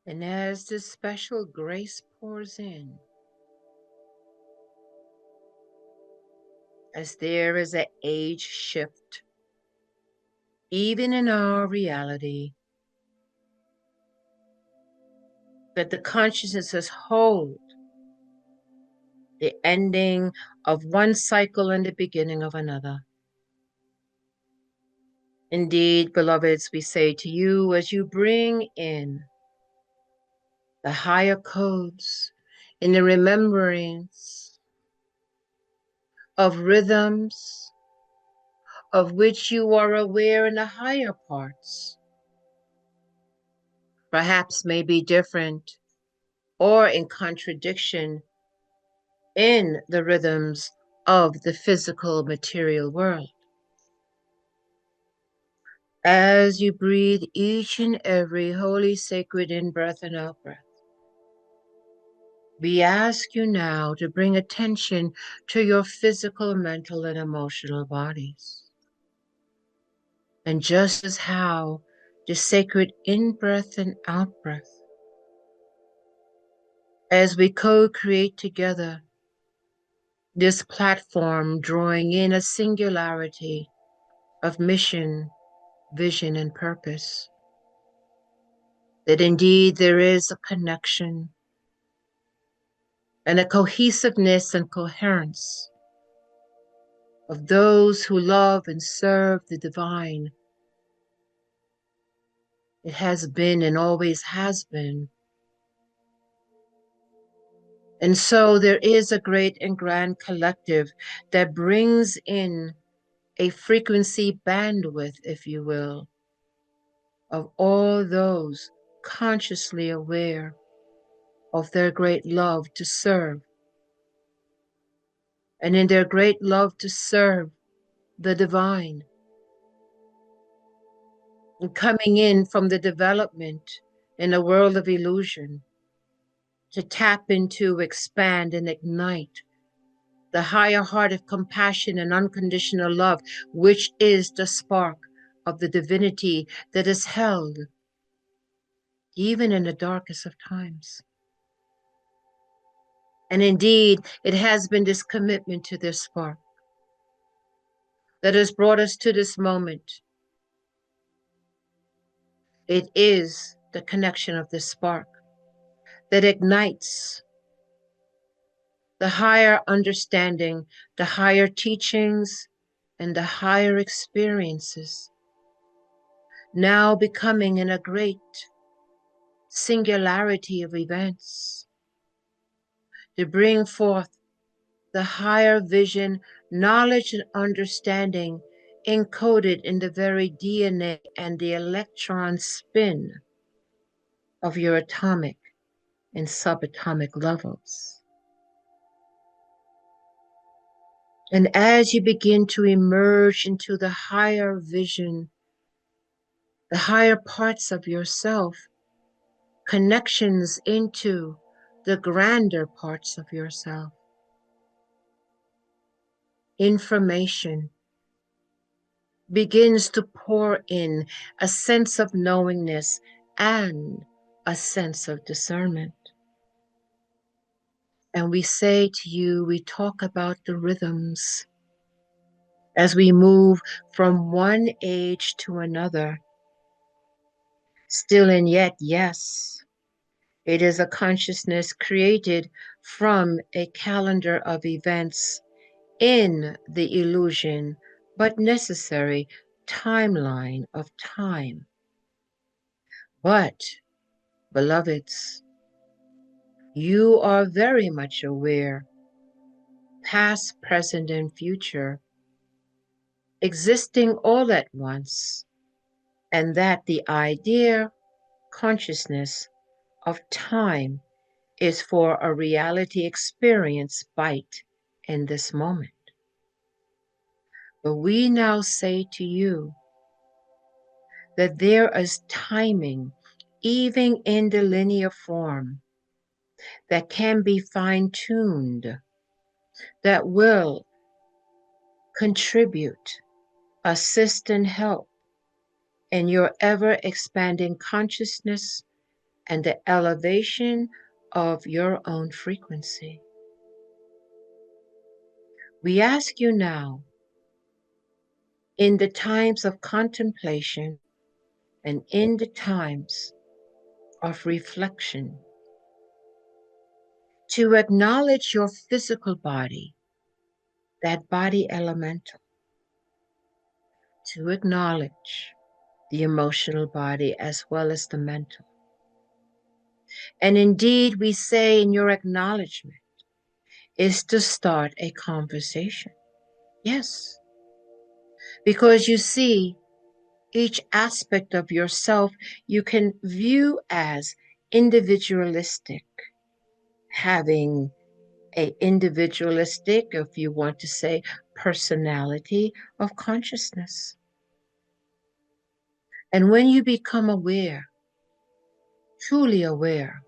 And as this special grace pours in, as there is an age shift, even in our reality, that the consciousnesses hold the ending of one cycle and the beginning of another. Indeed, beloveds, we say to you as you bring in the higher codes in the remembrance of rhythms of which you are aware in the higher parts, perhaps may be different or in contradiction in the rhythms of the physical material world. As you breathe each and every holy, sacred in-breath and out-breath, we ask you now to bring attention to your physical, mental, and emotional bodies. And just as how the sacred in-breath and out-breath, as we co-create together this platform, drawing in a singularity of mission, vision, and purpose, that indeed there is a connection and a cohesiveness and coherence of those who love and serve the divine. It has been and always has been. And so there is a great and grand collective that brings in a frequency bandwidth, if you will, of all those consciously aware of their great love to serve. And in their great love to serve the divine, and coming in from the development in a world of illusion to tap into, expand, and ignite the higher heart of compassion and unconditional love, which is the spark of the divinity that is held even in the darkest of times. And indeed, it has been this commitment to this spark that has brought us to this moment. It is the connection of this spark that ignites the higher understanding, the higher teachings, and the higher experiences, now becoming in a great singularity of events to bring forth the higher vision, knowledge, and understanding encoded in the very DNA and the electron spin of your atomic and subatomic levels. And as you begin to emerge into the higher vision, the higher parts of yourself, connections into the grander parts of yourself, information begins to pour in, a sense of knowingness and a sense of discernment. And we say to you, we talk about the rhythms as we move from one age to another. Still and yet, yes, it is a consciousness created from a calendar of events in the illusion, but necessary timeline of time. But, beloveds, you are very much aware, past, present, and future, existing all at once, and that the idea, consciousness of time is for a reality experience bite in this moment. But we now say to you that there is timing, even in the linear form, that can be fine-tuned, that will contribute, assist, and help in your ever-expanding consciousness and the elevation of your own frequency. We ask you now, in the times of contemplation and in the times of reflection, to acknowledge your physical body, that body elemental, to acknowledge the emotional body as well as the mental. And indeed, we say in your acknowledgement is to start a conversation. Yes, because you see, each aspect of yourself you can view as individualistic, having a individualistic, if you want to say, personality of consciousness. And when you become aware, truly aware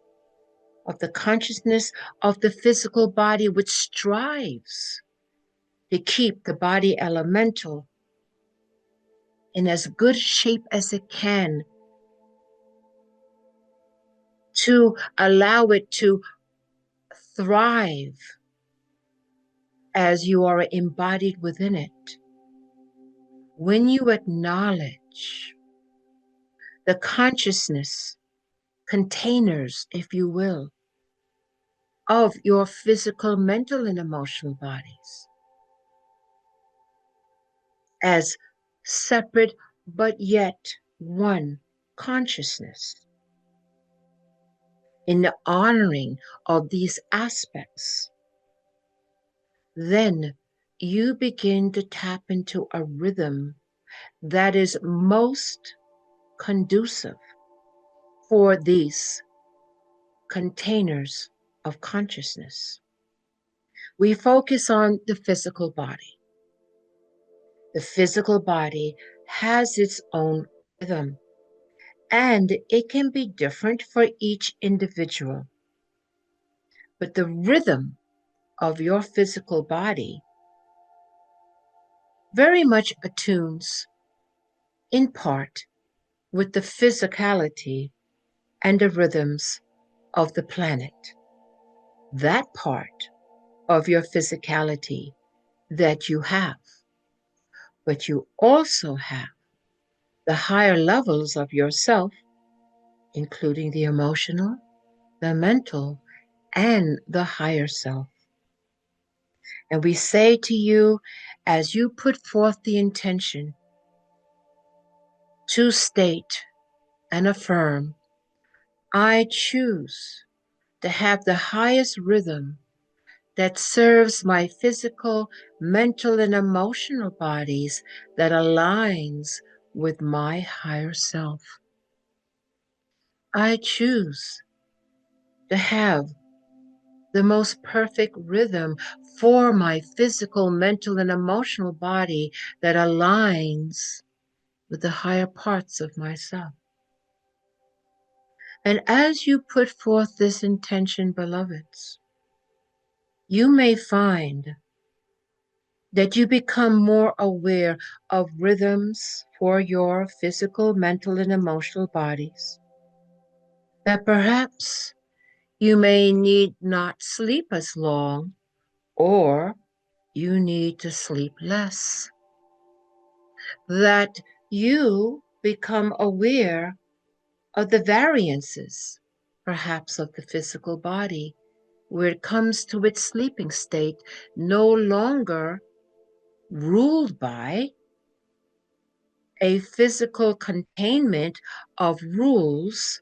of the consciousness of the physical body, which strives to keep the body elemental in as good shape as it can, to allow it to thrive as you are embodied within it. When you acknowledge the consciousness containers, if you will, of your physical, mental, and emotional bodies as separate but yet one consciousness, in the honoring of these aspects, then you begin to tap into a rhythm that is most conducive for these containers of consciousness. We focus on the physical body. The physical body has its own rhythm, and it can be different for each individual. But the rhythm of your physical body very much attunes in part with the physicality and the rhythms of the planet. That part of your physicality that you have, but you also have the higher levels of yourself, including the emotional, the mental, and the higher self. And we say to you, as you put forth the intention to state and affirm, I choose to have the highest rhythm that serves my physical, mental, and emotional bodies, that aligns with my higher self. I choose to have the most perfect rhythm for my physical, mental, and emotional body that aligns with the higher parts of myself. And as you put forth this intention, beloveds, you may find that you become more aware of rhythms for your physical, mental, and emotional bodies, that perhaps you may need not sleep as long, or you need to sleep less, that you become aware of the variances, perhaps of the physical body, where it comes to its sleeping state, no longer ruled by a physical containment of rules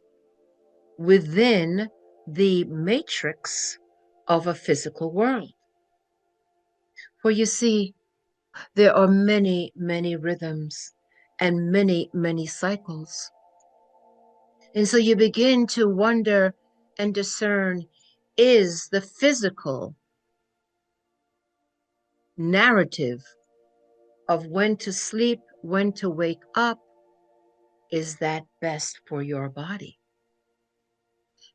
within the matrix of a physical world. For you see, there are many, many rhythms and many, many cycles. And so you begin to wonder and discern, is the physical narrative of when to sleep, when to wake up, is that best for your body?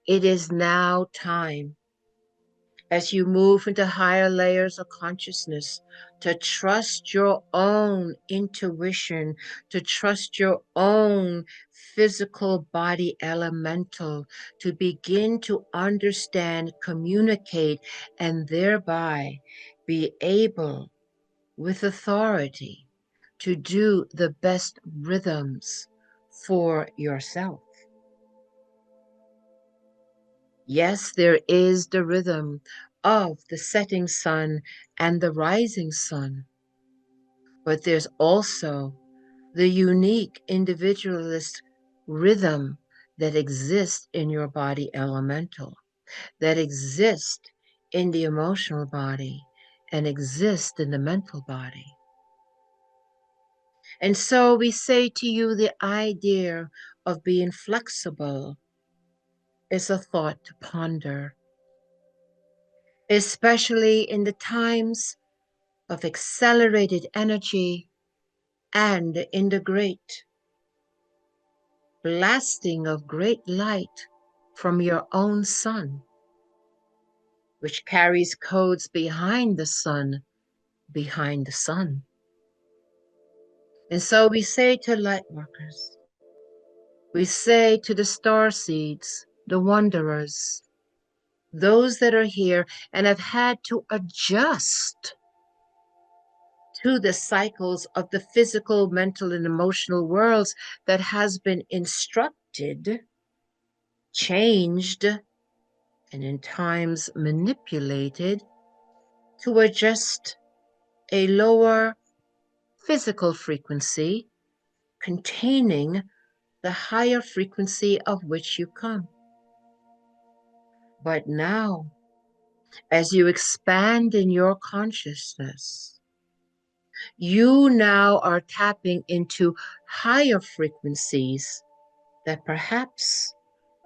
It is now time as you move into higher layers of consciousness, to trust your own intuition, to trust your own physical body elemental, to begin to understand, communicate, and thereby be able, with authority, to do the best rhythms for yourself. Yes, there is the rhythm of the setting sun and the rising sun, but there's also the unique individualist rhythm that exists in your body elemental, that exists in the emotional body, and exists in the mental body. And so we say to you, the idea of being flexible is a thought to ponder, especially in the times of accelerated energy and in the great blasting of great light from your own sun, which carries codes behind the sun, behind the sun. And so we say to light workers, we say to the star seeds, the wanderers, those that are here and have had to adjust to the cycles of the physical, mental, and emotional worlds that has been instructed, changed, and in times manipulated to adjust a lower physical frequency containing the higher frequency of which you come. But now, as you expand in your consciousness, you now are tapping into higher frequencies that perhaps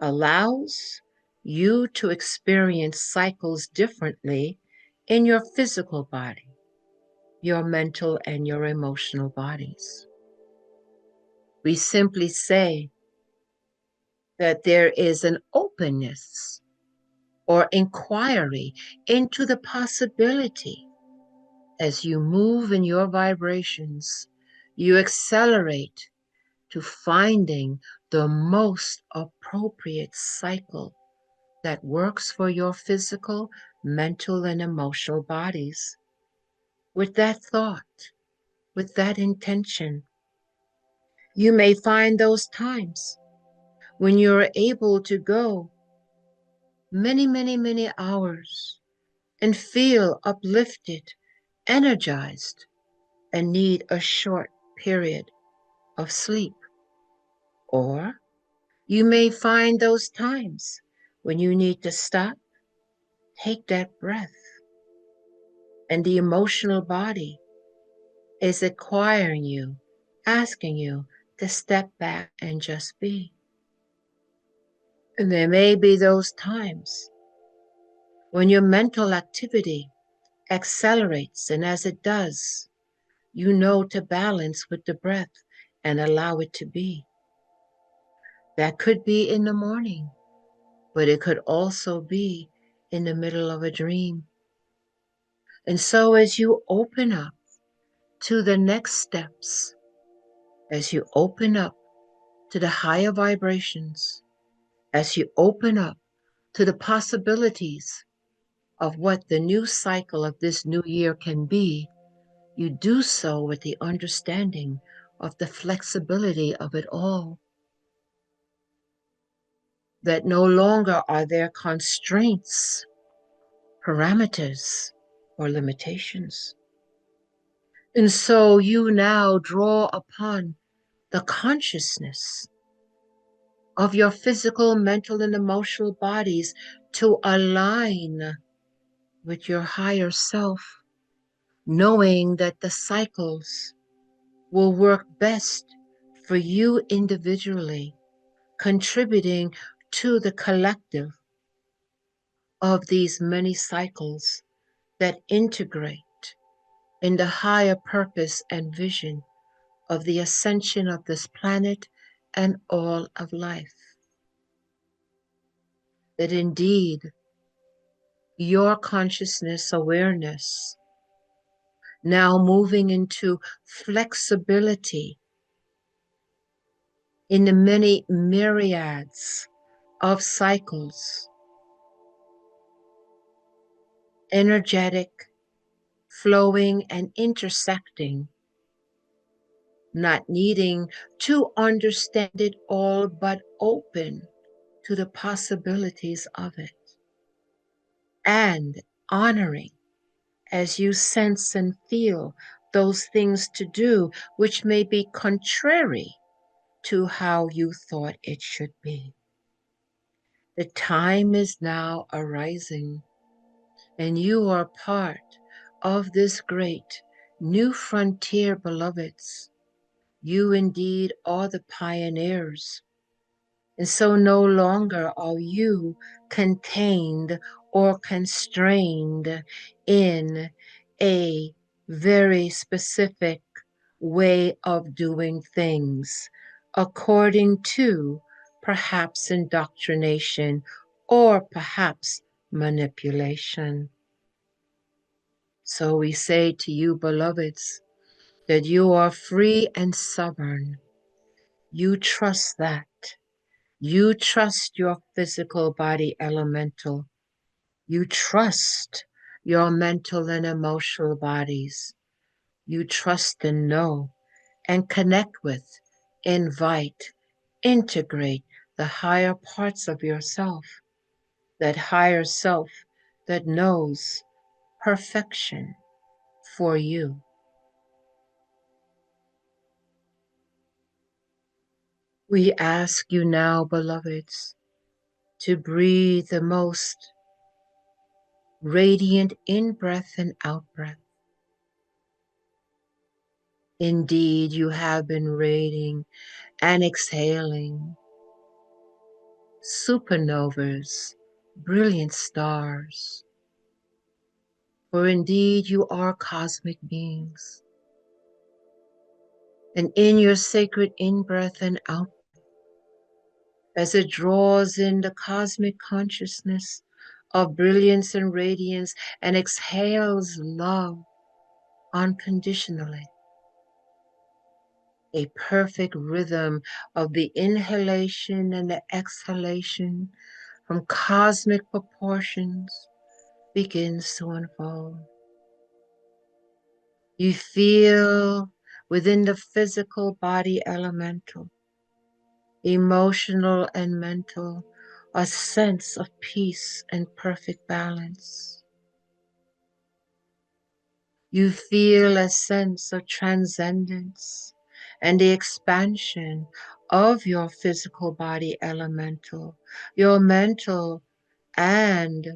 allows you to experience cycles differently in your physical body, your mental and your emotional bodies. We simply say that there is an openness or inquiry into the possibility. As you move in your vibrations, you accelerate to finding the most appropriate cycle that works for your physical, mental, and emotional bodies. With that thought, with that intention, you may find those times when you're able to go many, many, many hours and feel uplifted, energized, and need a short period of sleep. Or you may find those times when you need to stop, take that breath, and the emotional body is acquiring you, asking you to step back and just be. And there may be those times when your mental activity accelerates, and as it does, you know to balance with the breath and allow it to be. That could be in the morning, but it could also be in the middle of a dream. And so as you open up to the next steps, as you open up to the higher vibrations, as you open up to the possibilities of what the new cycle of this new year can be, you do so with the understanding of the flexibility of it all. That no longer are there constraints, parameters, or limitations. And so you now draw upon the consciousness of your physical, mental, and emotional bodies to align with your higher self, knowing that the cycles will work best for you individually, contributing to the collective of these many cycles that integrate in the higher purpose and vision of the ascension of this planet and all of life. That indeed your consciousness awareness, now moving into flexibility in the many myriads of cycles, energetic, flowing and intersecting, not needing to understand it all, but open to the possibilities of it, and honoring as you sense and feel those things to do which may be contrary to how you thought it should be. The time is now arising, and you are part of this great new frontier, beloveds. You indeed are the pioneers. And so no longer are you contained or constrained in a very specific way of doing things, according to perhaps indoctrination or perhaps manipulation. So we say to you, beloveds, that you are free and sovereign. You trust that. You trust your physical body elemental. You trust your mental and emotional bodies. You trust and know and connect with, invite, integrate the higher parts of yourself, that higher self that knows perfection for you. We ask you now, beloveds, to breathe the most radiant in-breath and out-breath. Indeed, you have been radiating and exhaling supernovas, brilliant stars. For indeed, you are cosmic beings. And in your sacred in-breath and out, as it draws in the cosmic consciousness of brilliance and radiance and exhales love unconditionally, a perfect rhythm of the inhalation and the exhalation from cosmic proportions begins to unfold. You feel within the physical body elemental, emotional and mental, a sense of peace and perfect balance. You feel a sense of transcendence and the expansion of your physical body elemental, your mental and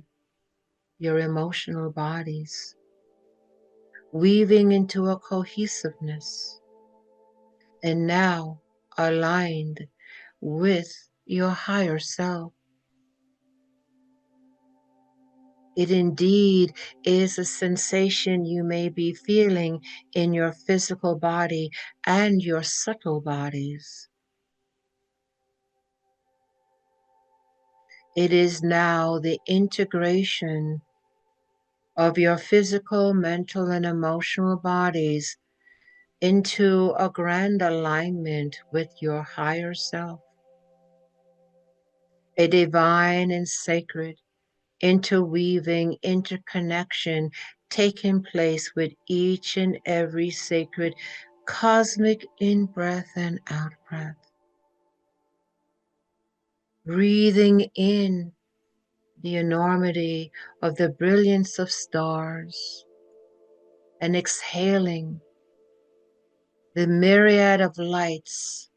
your emotional bodies, weaving into a cohesiveness, and now aligned with your higher self. It indeed is a sensation you may be feeling in your physical body and your subtle bodies. It is now the integration of your physical, mental, and emotional bodies into a grand alignment with your higher self. A divine and sacred interweaving, interconnection taking place with each and every sacred cosmic in-breath and out-breath. Breathing in the enormity of the brilliance of stars and exhaling the myriad of lights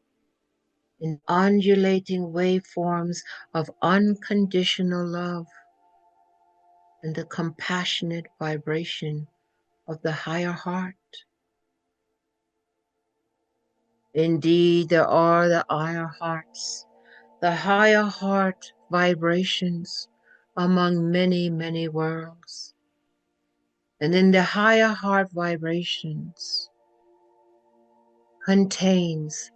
in undulating waveforms of unconditional love and the compassionate vibration of the higher heart. Indeed, there are the higher heart vibrations among many, many worlds. And in the higher heart vibrations contains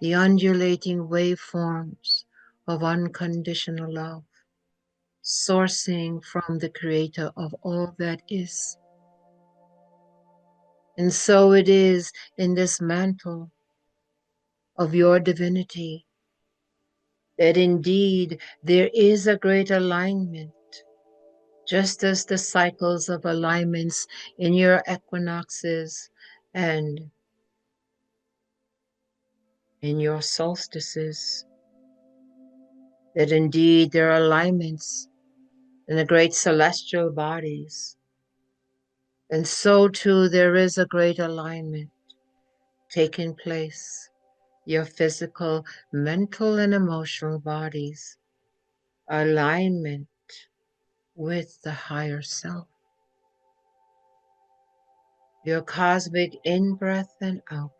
the undulating waveforms of unconditional love, sourcing from the creator of all that is. And so it is in this mantle of your divinity that indeed there is a great alignment, just as the cycles of alignments in your equinoxes and in your solstices, that indeed there are alignments in the great celestial bodies. And so too there is a great alignment taking place, your physical, mental, and emotional bodies, alignment with the higher self. Your cosmic in-breath and out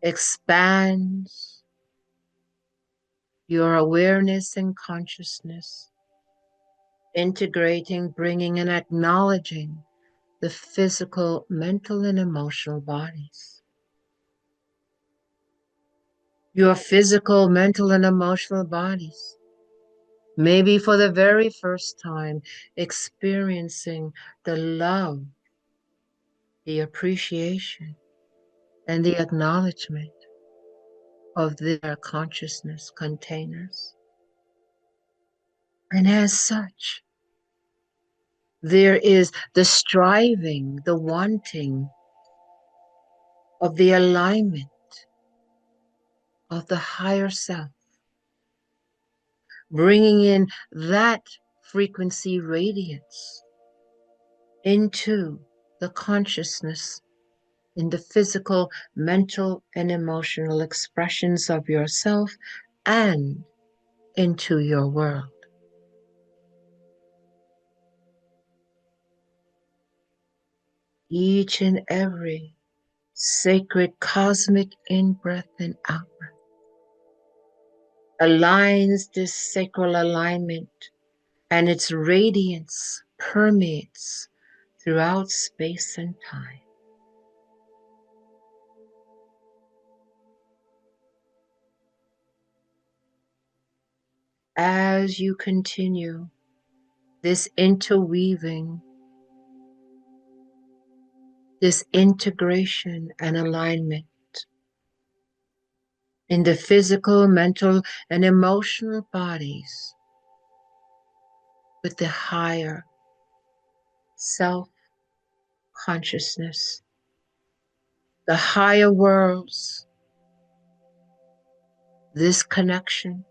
expands your awareness and consciousness, integrating, bringing, and acknowledging the physical, mental, and emotional bodies. Your physical, mental, and emotional bodies, maybe for the very first time, experiencing the love, the appreciation, and the acknowledgement of their consciousness containers. And as such, there is the striving, the wanting of the alignment of the higher self, bringing in that frequency radiance into the consciousness in the physical, mental, and emotional expressions of yourself and into your world. Each and every sacred cosmic in-breath and out-breath aligns this sacral alignment, and its radiance permeates throughout space and time. As you continue this interweaving, this integration and alignment in the physical, mental, and emotional bodies with the higher self consciousness, the higher worlds, this connection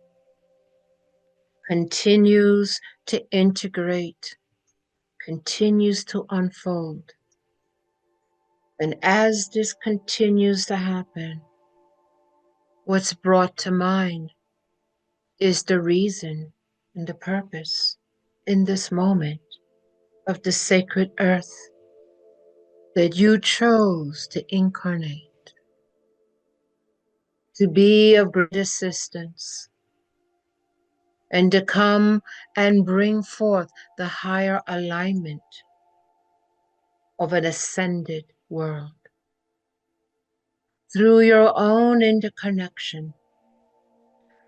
continues to integrate, continues to unfold. And as this continues to happen, what's brought to mind is the reason and the purpose in this moment of the sacred earth that you chose to incarnate, to be of great assistance, and to come and bring forth the higher alignment of an ascended world. Through your own interconnection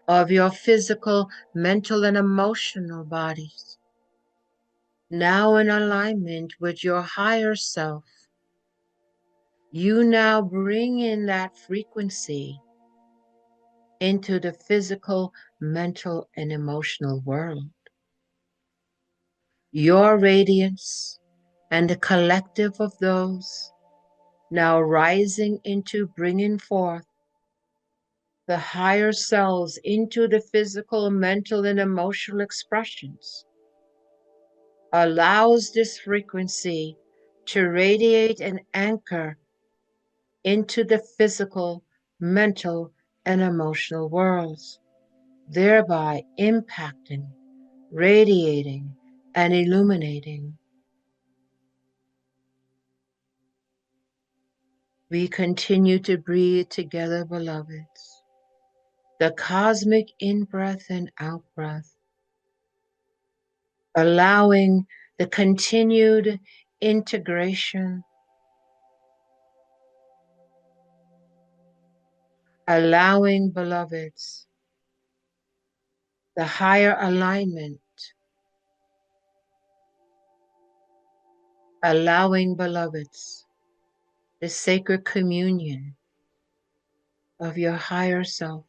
of your physical, mental, and emotional bodies, now in alignment with your higher self, you now bring in that frequency into the physical, mental, and emotional world. Your radiance and the collective of those now rising into bringing forth the higher selves into the physical, mental, and emotional expressions allows this frequency to radiate and anchor into the physical, mental, and emotional worlds, thereby impacting, radiating, and illuminating. We continue to breathe together, beloveds, the cosmic in-breath and out-breath, allowing the continued integration, allowing, beloveds, the higher alignment allowing, beloveds, the sacred communion of your higher self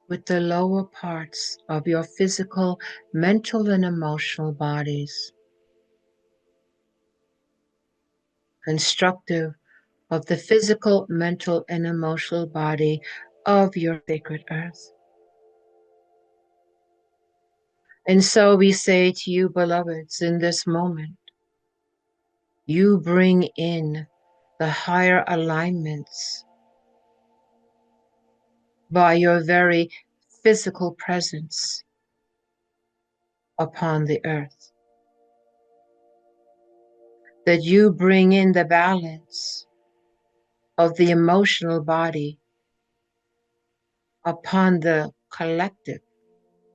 with the lower parts of your physical, mental, and emotional bodies, constructive of the physical, mental, and emotional body of your sacred earth. And so we say to you, beloveds, in this moment, you bring in the higher alignments by your very physical presence upon the earth. That you bring in the balance of the emotional body upon the collective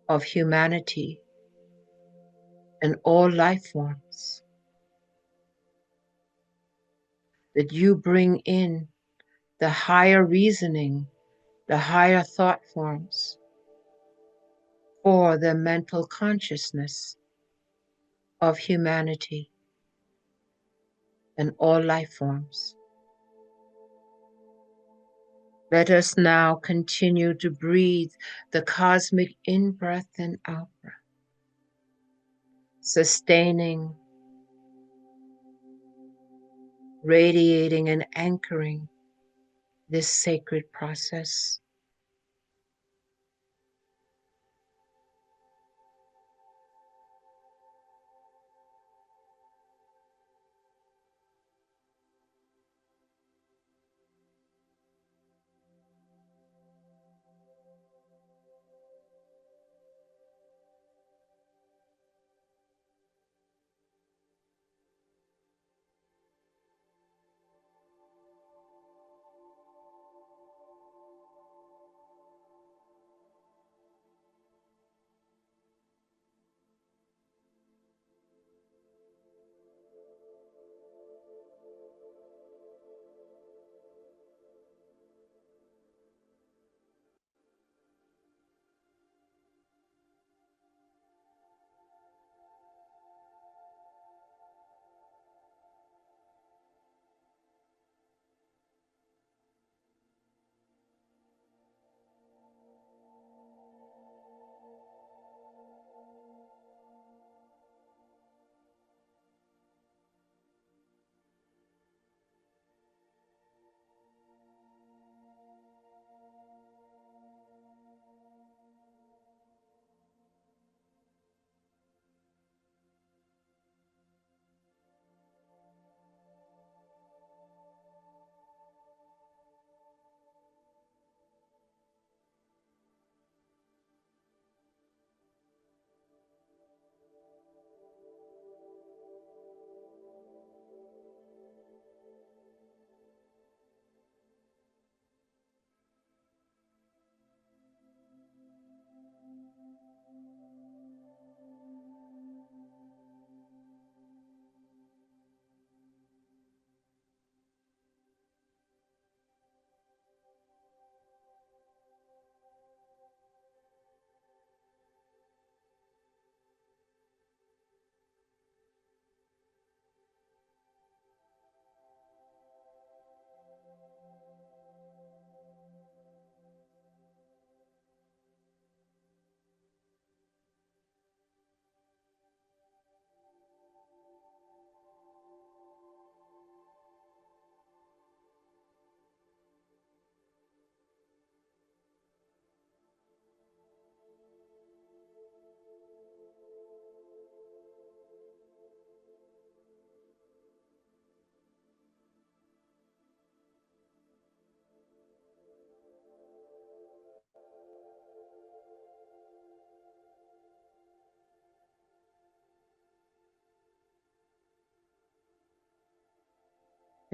of humanity and all life forms. That you bring in the higher reasoning, the higher thought forms for the mental consciousness of humanity and all life forms. Let us now continue to breathe the cosmic in-breath and out-breath, sustaining, radiating, and anchoring this sacred process.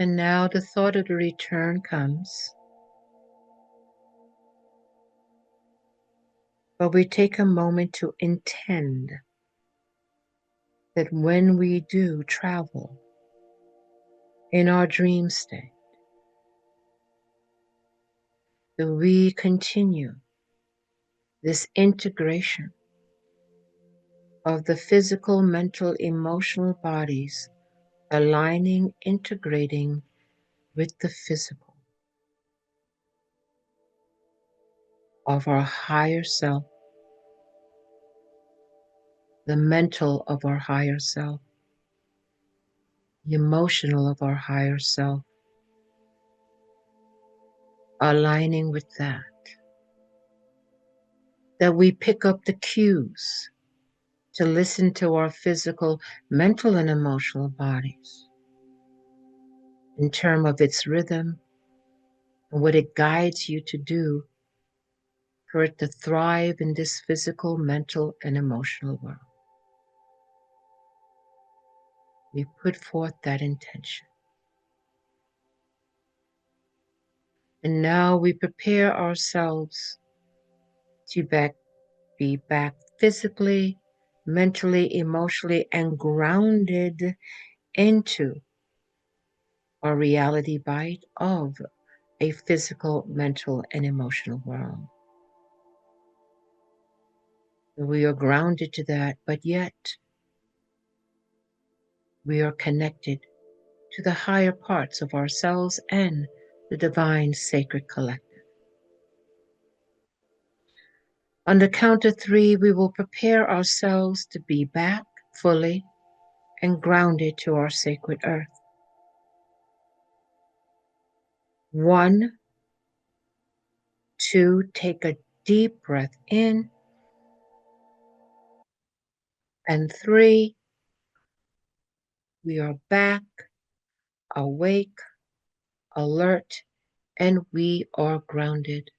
And now the thought of the return comes, but we take a moment to intend that when we do travel in our dream state, that we continue this integration of the physical, mental, emotional bodies aligning, integrating with the physical of our higher self, the mental of our higher self, the emotional of our higher self, aligning with that. That we pick up the cues to listen to our physical, mental, and emotional bodies in terms of its rhythm and what it guides you to do for it to thrive in this physical, mental, and emotional world. We put forth that intention. And now we prepare ourselves to be back physically, mentally, emotionally, and grounded into our reality bite of a physical, mental, and emotional world. We are grounded to that, but yet we are connected to the higher parts of ourselves and the divine sacred collective. On the count of three, we will prepare ourselves to be back fully and grounded to our sacred earth. 1, 2, take a deep breath in. And 3, we are back, awake, alert, and we are grounded.